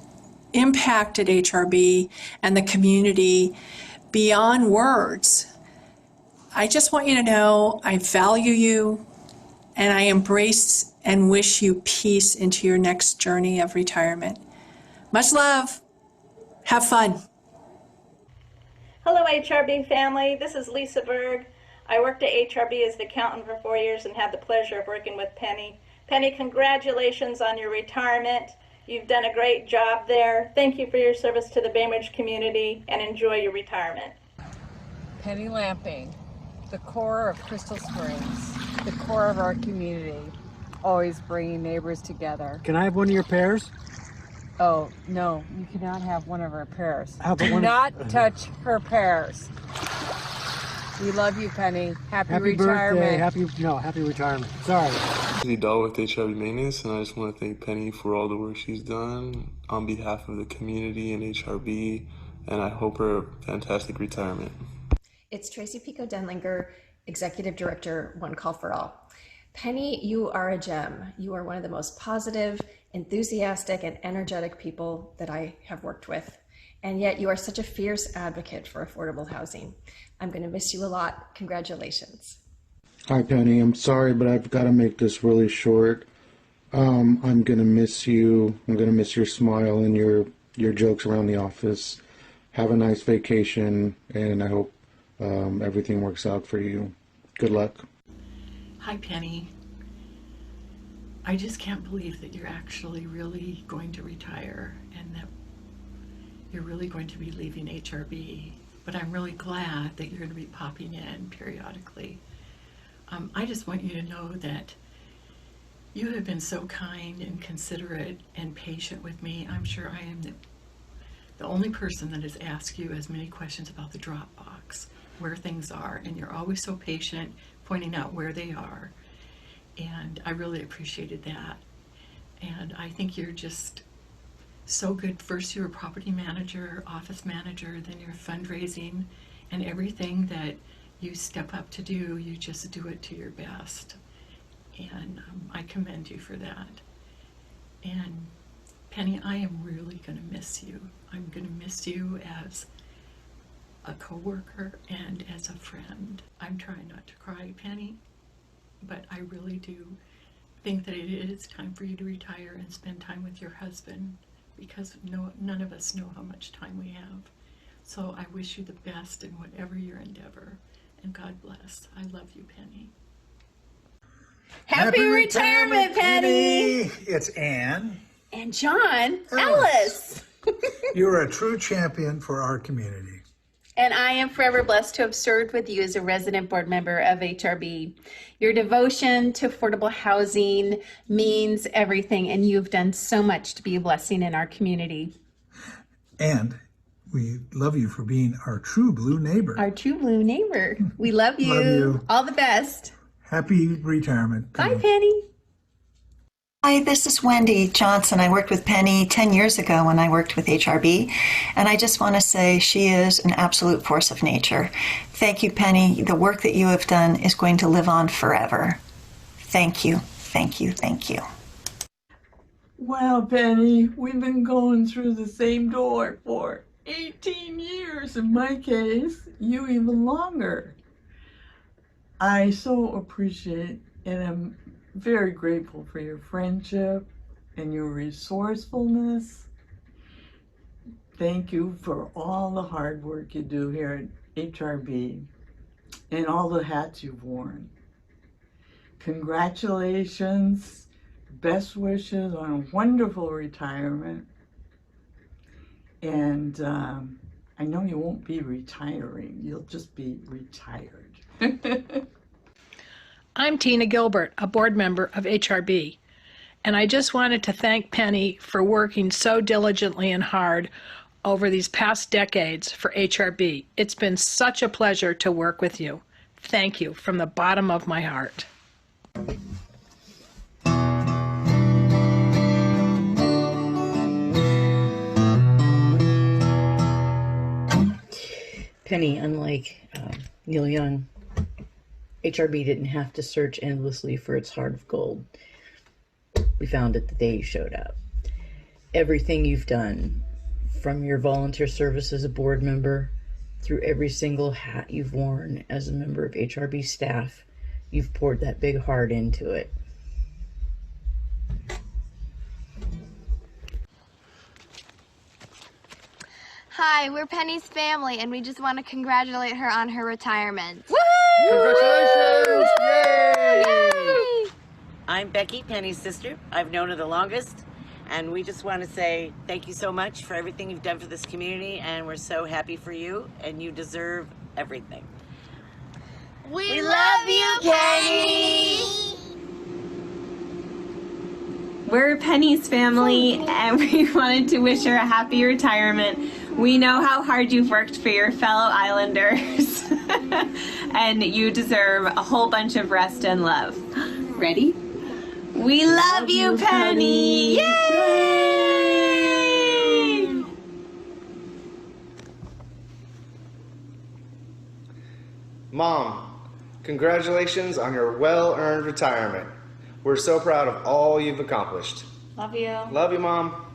impacted HRB and the community beyond words. I just want you to know I value you and I embrace and wish you peace into your next journey of retirement. Much love. Have fun. Hello, HRB family. This is Lisa Berg. I worked at HRB as an accountant for 4 years and had the pleasure of working with Penny. Penny, congratulations on your retirement. You've done a great job there. Thank you for your service to the Bainbridge community and enjoy your retirement. Penny Lamping, the core of Crystal Springs, the core of our community, always bringing neighbors together. Can I have one of your pears? Oh, no, you cannot have one of her pears. How about Do one of- not touch her pears. We love you, Penny. Happy retirement. Birthday. Happy retirement. Sorry. Dahl with HRB Maintenance, and I just want to thank Penny for all the work she's done on behalf of the community and HRB, and I hope her a fantastic retirement. It's Tracy Pico Denlinger, Executive Director, One Call for All. Penny, you are a gem. You are one of the most positive, enthusiastic, and energetic people that I have worked with. And yet you are such a fierce advocate for affordable housing. I'm going to miss you a lot. Congratulations. Hi, Penny. I'm sorry, but I've got to make this really short. I'm going to miss you. I'm going to miss your smile and your jokes around the office. Have a nice vacation, and I hope everything works out for you. Good luck. Hi, Penny. I just can't believe that you're actually really going to retire and that you're really going to be leaving HRB. But I'm really glad that you're going to be popping in periodically. I just want you to know that you have been so kind and considerate and patient with me. I'm sure I am the only person that has asked you as many questions about the Dropbox, where things are, and you're always so patient pointing out where they are. And I really appreciated that. And I think you're just so good. First you were property manager, office manager, then you're fundraising, and everything that you step up to do, you just do it to your best. And I commend you for that. And Penny, I am really going to miss you. I'm going to miss you as a coworker and as a friend. I'm trying not to cry, Penny, but I really do think that it is time for you to retire and spend time with your husband, because none of us know how much time we have. So I wish you the best in whatever your endeavor, and God bless. I love you, Penny. Happy retirement, Penny! It's Ann. And John Ellis. You're a true champion for our community. And I am forever blessed to have served with you as a resident board member of HRB. Your devotion to affordable housing means everything, and you've done so much to be a blessing in our community. And we love you for being our true blue neighbor. Our true blue neighbor. We love you. Love you. All the best. Happy retirement, Penny. Bye, Penny. Hi, this is Wendy Johnson. I worked with Penny 10 years ago when I worked with HRB, and I just want to say she is an absolute force of nature. Thank you, Penny. The work that you have done is going to live on forever. Thank you, thank you, thank you. Wow, Penny, we've been going through the same door for 18 years. In my case, you even longer. I so appreciate and am very grateful for your friendship and your resourcefulness. Thank you for all the hard work you do here at HRB and all the hats you've worn. Congratulations, best wishes on a wonderful retirement. And I know you won't be retiring, you'll just be retired. I'm Tina Gilbert, a board member of HRB, and I just wanted to thank Penny for working so diligently and hard over these past decades for HRB. It's been such a pleasure to work with you. Thank you from the bottom of my heart. Penny, unlike Neil Young, HRB didn't have to search endlessly for its heart of gold. We found it the day you showed up. Everything you've done, from your volunteer service as a board member, through every single hat you've worn as a member of HRB staff, you've poured that big heart into it. Hi, we're Penny's family, and we just want to congratulate her on her retirement. Woo! Congratulations! Yay! Yay! I'm Becky, Penny's sister. I've known her the longest, and we just want to say thank you so much for everything you've done for this community, and we're so happy for you, and you deserve everything. We love you, Penny! We're Penny's family, and we wanted to wish her a happy retirement. We know how hard you've worked for your fellow Islanders, and you deserve a whole bunch of rest and love. Ready? We love you, Penny! Yay! Mom, congratulations on your well-earned retirement. We're so proud of all you've accomplished. Love you. Love you, Mom.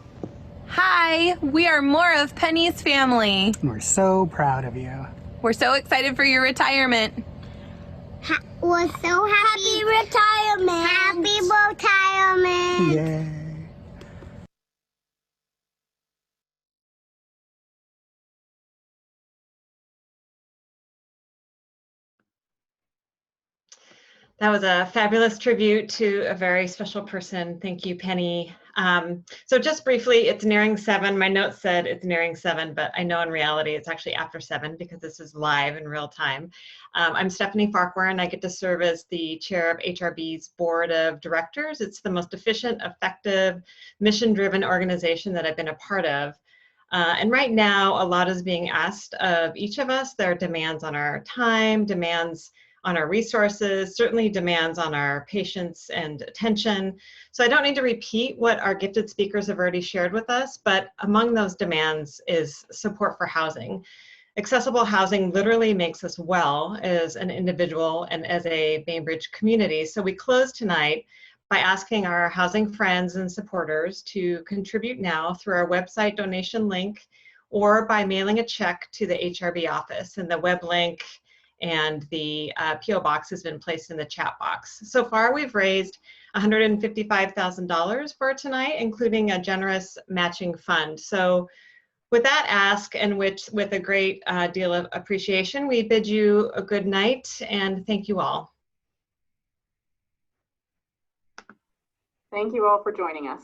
Hi, we are more of Penny's family. We're so proud of you. We're so excited for your retirement. We're so happy retirement. Happy retirement. Yay. That was a fabulous tribute to a very special person. Thank you, Penny. So just briefly, it's nearing 7. My notes said it's nearing 7, but I know in reality it's actually after 7 because this is live in real time. I'm Stephanie Farquhar, and I get to serve as the chair of HRB's Board of Directors. It's the most efficient, effective, mission-driven organization that I've been a part of. And right now, a lot is being asked of each of us. There are demands on our time, demands on our resources, certainly demands on our patience and attention. So I don't need to repeat what our gifted speakers have already shared with us, but among those demands is support for housing. Accessible housing literally makes us well as an individual and as a Bainbridge community. So we close tonight by asking our housing friends and supporters to contribute now through our website donation link or by mailing a check to the HRB office. And the web link and the P.O. box has been placed in the chat box. So far, we've raised $155,000 for tonight, including a generous matching fund. So with that ask and with a great deal of appreciation, we bid you a good night and thank you all. Thank you all for joining us.